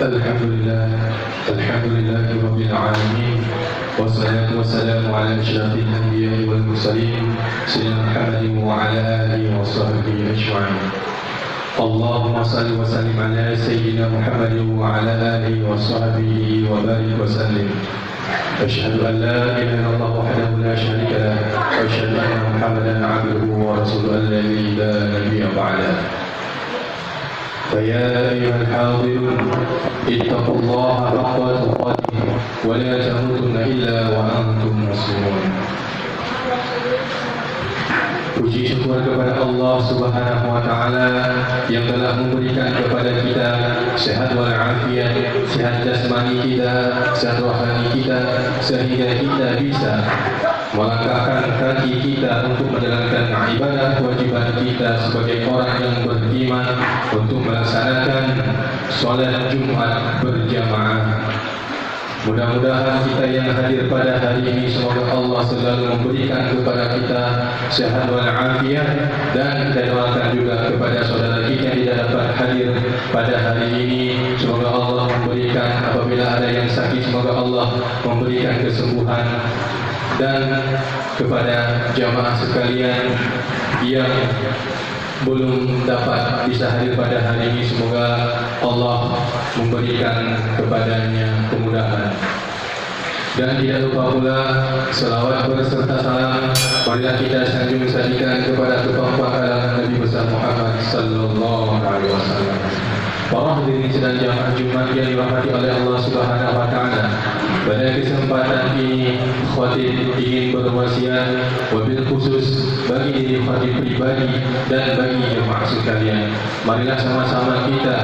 الحمد لله رب العالمين، والصلاة والسلام على أشرف الأنبياء والمرسلين سيدنا محمد وعلى آله وصحبه أجمعين. اللهم صل وسلم على سيدنا محمد وعلى آله وصحبه وبارك وسلم. أشهد أن لا إله إلا الله وحده لا شريك له، وأشهد أن محمدا عبده ورسوله الذي لا نبي بعده. فيا أيها الحاضرون اتقوا الله حق تقاته ولا تموتن إلا وأنتم مسلمون. Puji syukur kepada Allah Subhanahu wa taala yang telah memberikan kepada kita sehat walafiat, sehat jasmani kita, sehat rohani kita, sehingga kita bisa melangkahkan kaki kita untuk menjalankan ibadah kewajiban kita sebagai orang yang beriman untuk melaksanakan sholat Jumat berjamaah. Mudah-mudahan kita yang hadir pada hari ini, semoga Allah selalu memberikan kepada kita sehat walafiat, dan kita doakan juga kepada saudara kita yang tidak dapat hadir pada hari ini, semoga Allah memberikan, apabila ada yang sakit, semoga Allah memberikan kesembuhan. Dan kepada jamaah sekalian yang belum dapat bisa hadir pada hari ini, semoga Allah memberikan kepadanya kemudahan. Dan tidak lupa pula selawat berserta salam marilah kita sanjung sajikan kepada kepemimpinan Nabi besar Muhammad sallallahu alaihi wasallam. Para hadirin sidang jamaah Jumat yang dirahmati oleh Allah Subhanahu wa taala, pada kesempatan ini khatib ingin berwasiat wabil khusus bagi diri khatib pribadi dan bagi jemaah sekalian. Marilah sama-sama kita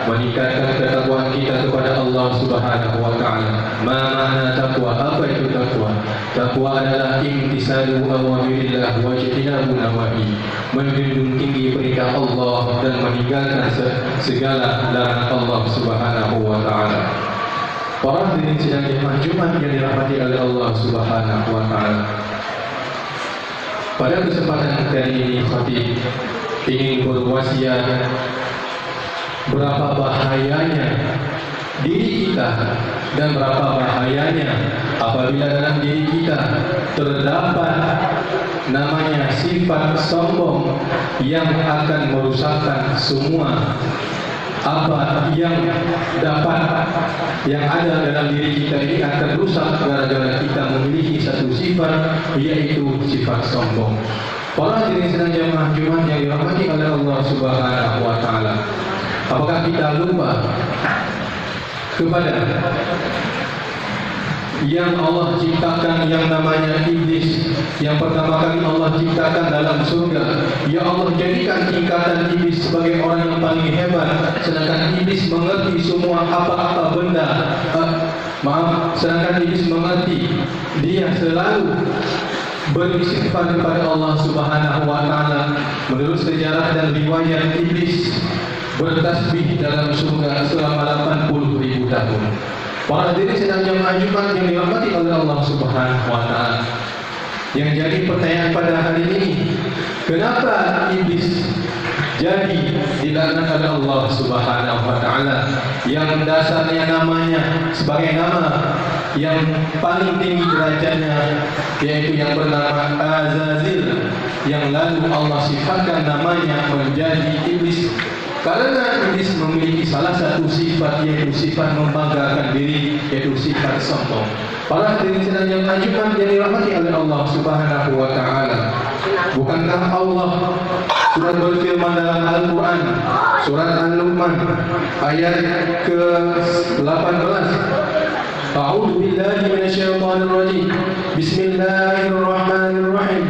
meningkatkan ketakwaan kita kepada Allah Subhanahu wa taala. Mana takwa? Apa itu takwa? Takwa adalah imtisalu awamirillah wa ijtinabu nawahi, menjunjung tinggi perintah Allah dan meninggalkan segala larangan Allah Subhanahu wa taala. Para hadirin sidang jemaah Jumat yang dirahmati oleh Allah Subhanahu wa taala. Pada kesempatan kali ini khatib ingin berwasiat berapa bahayanya diri kita dan berapa bahayanya apabila dalam diri kita terdapat namanya sifat sombong yang akan merusakkan semua apa yang ada dalam diri kita ini akan rusak gara-gara kita memiliki satu sifat, yaitu sifat sombong. Para hadirin sedang jamaah Jumat yang dirahmati oleh Allah Subhanahu wa taala, apakah kita lupa kepada yang Allah ciptakan yang namanya iblis, yang pertama kali Allah ciptakan dalam surga? Ya Allah jadikan tingkatan iblis sebagai orang yang paling hebat, sedangkan iblis mengerti semua apa-apa benda. Sedangkan iblis mengerti, dia selalu beristighfar kepada Allah Subhanahu wa taala. Menurut sejarah dan riwayat, iblis bertasbih dalam surga selama 80.000 tahun. Para hadirin sedang jamaah Jumat yang dirahmati oleh Allah Subhanahu wa taala. Yang jadi pertanyaan pada hari ini, kenapa iblis jadi dilaknat oleh Allah Subhanahu wa taala, yang dasarnya namanya sebagai nama yang paling tinggi derajatnya, yaitu yang bernama Azazil, yang lalu Allah sifatkan namanya menjadi iblis. Karena iblis memiliki salah satu sifat, yaitu sifat membanggakan diri, yaitu sifat sombong. Para hadirin sedang jamaah Jumat yang dirahmati oleh Allah Subhanahu wa taala, bukankah Allah sudah berfirman dalam Al-Quran surat An-Luqman ayat ke-18, A'udzu billahi minasyaitonir rajim. Bismillahirrahmanirrahim.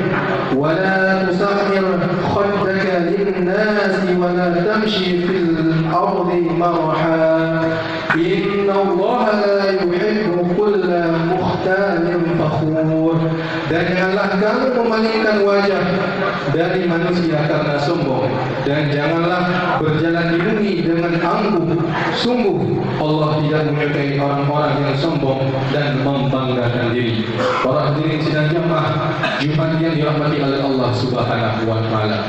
Wa la tusahhir khaddaka lin-nasi wa la tamshi fil ardi marha. Innallaha la yuhibbu kulla mukhtalin fakhur. Dan janganlah kamu memalingkan wajah dari manusia karena sombong, dan janganlah berjalan di bumi dengan angkuh. Sungguh Allah tidak menyukai orang-orang yang sombong dan membanggakan diri. Para hadirin sidang jamaah Jumat yang dirahmati oleh Allah Subhanahu wa taala,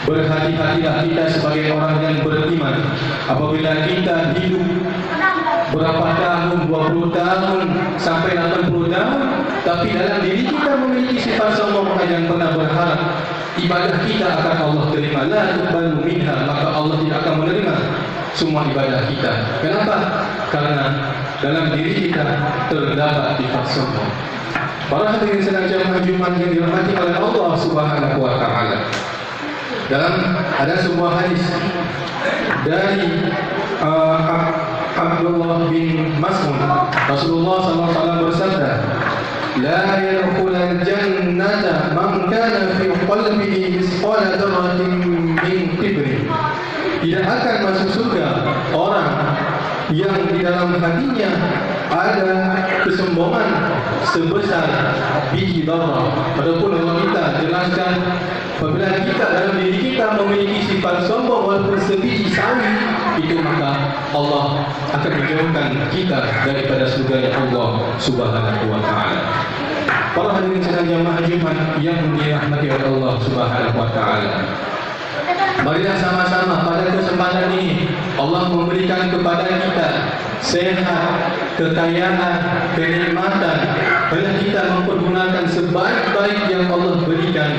Berhati-hatilah kita sebagai orang yang beriman. Apabila kita hidup berapa tahun, 20 tahun sampai 80 tahun, tapi dalam diri kita memiliki sifat sombong, maka jangan pernah berharap ibadah kita akan Allah terima. La tuqbalu minha, maka Allah tidak akan menerima semua ibadah kita. Kenapa? Karena dalam diri kita terdapat sifat sombong. Para hadirin sedang jamaah Jumat yang dirahmati oleh Allah Subhanahu wa taala. Dalam ada sebuah hadis dari Abdullah bin Mas'ud, Rasulullah SAW bersabda, "La yadkhulul jannata man kana fi qalbihi mithqala dzarratin min kibrin." Tidak akan masuk surga orang yang di dalam hatinya ada kesombongan sebesar biji dzarrah. Adapun Allah kita jelaskan, apabila kita dalam diri kita memiliki sifat sombong walaupun sebiji sawi, itu maka Allah akan menjauhkan kita daripada surga Allah Subhanahu wa taala. Para hadirin sedang jamaah Jumat yang dirahmati oleh Allah Subhanahu wa taala, marilah sama-sama pada kesempatan ini Allah memberikan kepada kita sehat, kekayaan, kenikmatan. Bila kita mempergunakan sebaik-baik yang Allah berikan,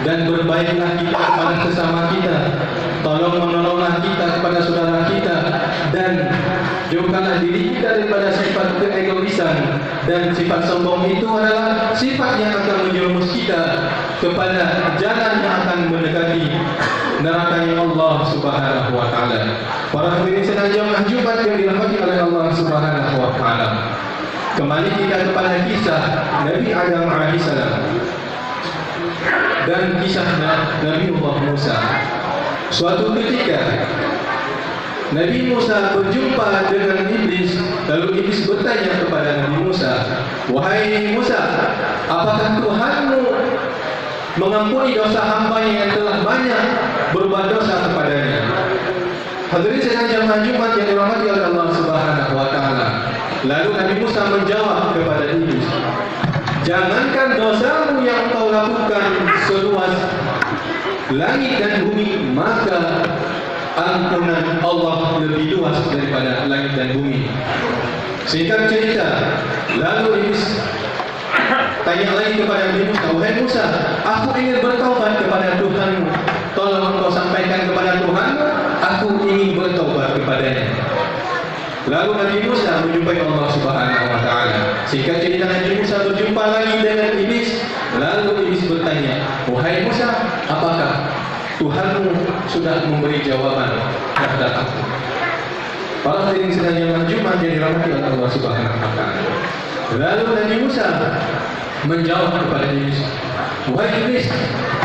dan berbaiklah kita kepada sesama kita, tolong-menolonglah kita kepada saudara kita, dan jauhkanlah diri kita daripada sifat keegoisan. Dan sifat sombong itu adalah sifat yang akan menjerumus kita kepada jalan yang akan mendekati neraka Allah Subhanahu wa taala. Para hadirin sedang jamaah Jumat yang dirahmati oleh Allah Subhanahu wa taala, kembali kita kepada kisah Nabi Adam alaihissalam dan kisah Nabi Musa. Suatu ketika Nabi Musa berjumpa dengan Iblis, lalu Iblis bertanya kepada Nabi Musa, "Wahai Musa, apakah Tuhanmu mengampuni dosa hamba-Nya yang telah banyak berbuat dosa kepadanya?" Hadirin sedang jamaah Jumat yang dirahmati oleh Allah Subhanahu wa taala. Lalu Nabi Musa menjawab kepada Iblis, "Jangankan dosamu yang kau lakukan seluas langit dan bumi, maka ampunan Allah lebih luas daripada langit dan bumi." Singkat cerita, lalu Iblis tanya lagi kepada Nabi Musa, "Wahai Musa, aku ingin bertaubat kepada Tuhanmu. Tolong engkau sampaikan kepada Tuhanmu, aku ingin bertaubat kepadanya." Lalu Nabi Musa menjumpai Allah Subhanahu wa taala. Singkat cerita, Nabi Musa berjumpa lagi dengan Iblis. Lalu Iblis bertanya, "Wahai Musa, apakah Tuhanmu sudah memberi jawaban terhadap aku?" Para hadirin sedang jamaah Jumat yang dirahmati oleh Allah Subhanahu wa taala. Lalu Nabi Musa menjawab kepada Iblis, "Wahai Iblis,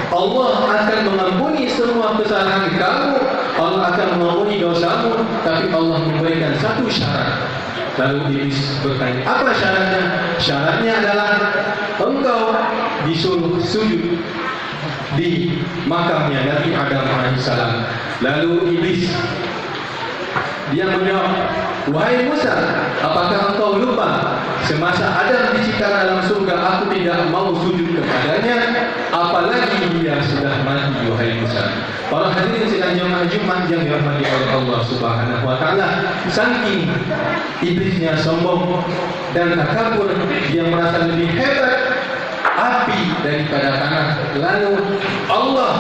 Allah akan mengampuni semua kesalahan kamu, Allah akan mengampuni dosamu, tapi Allah memberikan satu syarat." Lalu Iblis bertanya, "Apa syaratnya?" "Syaratnya adalah engkau disuruh sujud di makamnya Nabi Adam alaihissalam." Lalu Iblis dia menjawab, "Wahai Musa, apakah engkau lupa semasa Adam diciptakan dalam surga aku tidak mau sujud kepadanya, apalagi dia sudah mati, wahai Musa." Para hadirin sedang jamaah Jumat yang dirahmati oleh Allah Subhanahu wa taala, saking iblisnya sombong dan takabur, dia merasa lebih hebat api daripada tanah. Lalu Allah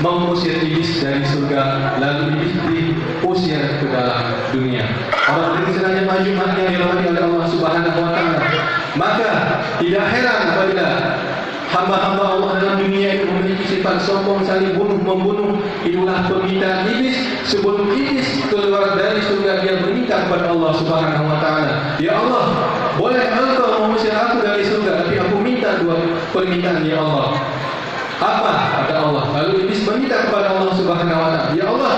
mengusir Iblis dari surga, lalu Iblis diusir ke dalam dunia. Orang ini sedang maju yang dirahmati oleh Allah Subhanahu wa taala. Maka tidak heran apabila hamba-hamba Allah dalam dunia itu memiliki sifat sombong, saling membunuh. Itulah permintaan Iblis. Sebelum Iblis keluar dari surga, dia berminta kepada Allah Subhanahu wa taala, "Ya Allah, boleh engkau mengusir aku dari surga, tapi aku minta dua permintaan, ya Allah." "Apa?" kata Allah. Lalu Iblis meminta kepada Allah Subhanahu wa taala, "Ya Allah,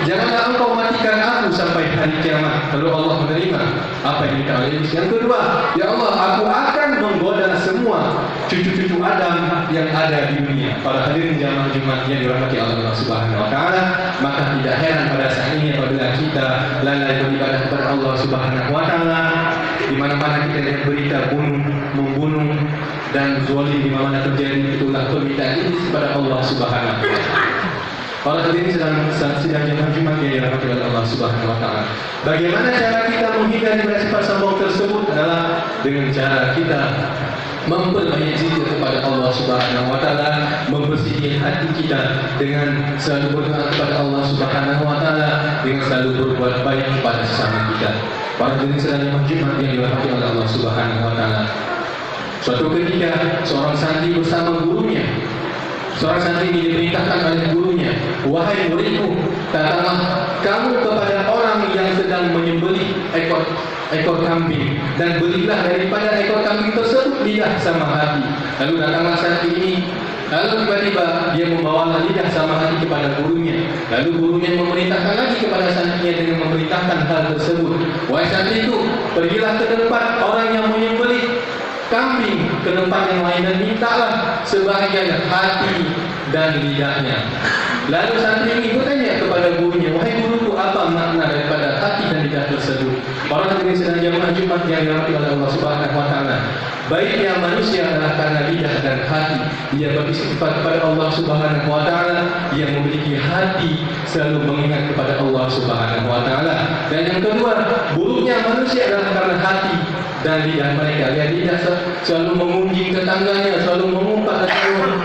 janganlah engkau matikan aku sampai hari kiamat." Lalu Allah menerima apa yang diminta oleh Iblis. Yang kedua, "Ya Allah, aku akan menggoda semua cucu-cucu Adam yang ada di dunia." Para hadirin jamaah Jumat yang dirahmati Allah Subhanahu wa taala, maka tidak heran pada saat ini apabila kita lalai beribadah kepada Allah Subhanahu wa taala, di mana-mana kita lihat berita membunuh dan zalim di mana terjadi, itulah permintaan ini kepada Allah Subhanahu wa taala. Para hadirin sedang jemaah Jumat yang dirahmati oleh Allah Subhanahu wa taala. Bagaimana cara kita menghindari dari sifat sombong tersebut adalah dengan cara kita memperbanyak zikir kepada Allah Subhanahu wa taala, membersihkan hati kita dengan selalu berdoa kepada Allah Subhanahu wa taala, dengan selalu berbuat baik kepada sesama kita. Para hadirin sedang Jumat yang dirahmati oleh Allah Subhanahu wa taala. Suatu ketika seorang santri bersama gurunya, seorang santri ini diperintahkan oleh gurunya, "Wahai muridku, datanglah kamu kepada orang yang sedang menyembelih ekor kambing dan belilah daripada ekor kambing tersebut lidah sama hati." Lalu datanglah santri ini, lalu tiba-tiba dia membawa lidah sama hati kepada gurunya. Lalu gurunya memerintahkan lagi kepada santrinya dengan memerintahkan hal tersebut, "Wahai santriku, pergilah ke tempat orang yang menyembelih kambing, ke tempat yang lain dan mintalah sebahagian hati dan lidahnya." Lalu santri ini bertanya kepada gurunya, "Wahai guruku, apa makna daripada hati dan lidah tersebut?" Para hadirin sedang jemaah Jumat yang dirahmati oleh Allah Subhanahu wa taala. Baiknya manusia adalah karena lidah dan hati. Dia beristighfar kepada Allah Subhanahu wa taala, dia memiliki hati selalu mengingat kepada Allah Subhanahu wa taala. Dan yang kedua, buruknya manusia adalah karena hati dan lidah mereka. Dia lidah selalu mengunjing tetangganya, selalu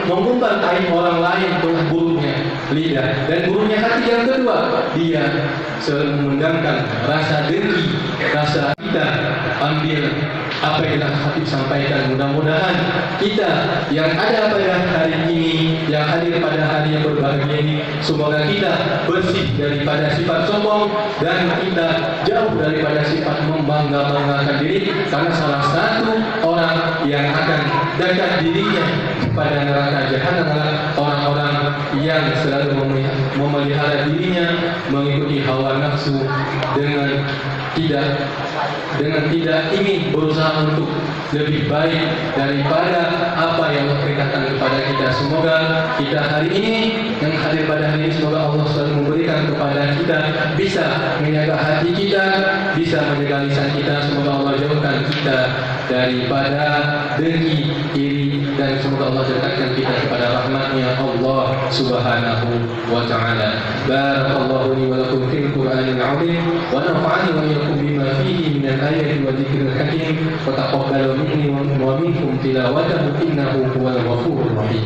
mengumpat aib orang lain, itulah buruknya lidah. Dan buruknya hati yang kedua, dia selalu memendamkan rasa dengki, rasa kita ambil apa yang telah Khatib sampaikan. Mudah-mudahan kita yang ada pada hari ini, yang hadir pada hari yang berbahagia ini, semoga kita bersih daripada sifat sombong dan kita jauh daripada sifat membangga-banggakan diri, karena salah satu orang yang akan dekat dirinya pada neraka jahanam adalah orang-orang yang selalu memelihara dirinya mengikuti hawa nafsu dengan tidak ingin berusaha untuk lebih baik daripada apa yang Allah perintahkan kepada kita. Semoga kita hari ini yang hadir pada hari ini, semoga Allah selalu memberikan kepada kita bisa menjaga hati kita, bisa menjaga lisan kita. Semoga Allah jauhkan kita daripada dengki, iri, dan semoga Allah dekatkan kita kepada rahmatnya Allah Subhanahu wa ta'ala. Barakallahu li wa lakum fil Qur'anil 'azim wa nafa'ani wa iyyakum bima fihi min al-ayati wa dzikril hakim wa taqabbalu minni wa minkum tilawatahu innahu huwal ghafurur rahim.